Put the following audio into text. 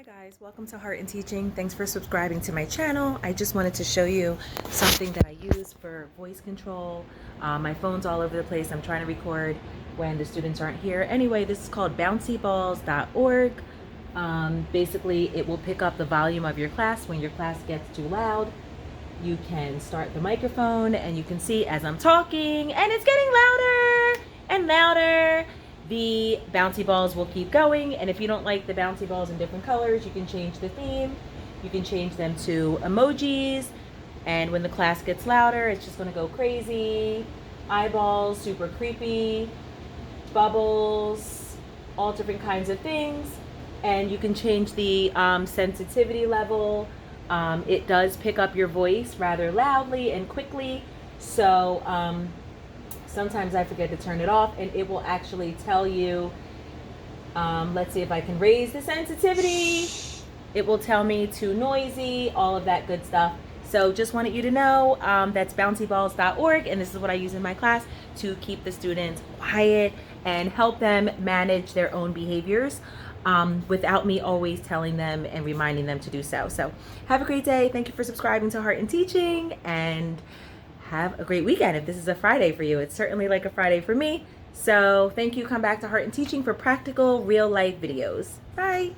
Guys, welcome to Heart and Teaching. Thanks for subscribing to my channel. I just wanted to show you something that I use for voice control. My phone's all over the place. I'm trying to record when the students aren't here. Anyway, this is called bouncyballs.org. Basically, it will pick up the volume of your class when your class gets too loud. You can start the microphone and you can see as I'm talking and it's getting louder and louder. The bouncy balls will keep going, and if you don't like the bouncy balls in different colors, you can change the theme. You can change them to emojis, and when the class gets louder, it's just going to go crazy. Eyeballs, super creepy, bubbles, all different kinds of things. And you can change the sensitivity level. It does pick up your voice rather loudly and quickly, so sometimes I forget to turn it off, and it will actually tell you, let's see if I can raise the sensitivity. It will tell me too noisy, all of that good stuff. So just wanted you to know, that's bouncyballs.org, and this is what I use in my class to keep the students quiet and help them manage their own behaviors without me always telling them and reminding them to do so. So have a great day. Thank you for subscribing to Heart and Teaching, and have a great weekend. If this is a Friday for you, it's certainly like a Friday for me. So thank you. Come back to Heart and Teaching for practical, real life videos. Bye.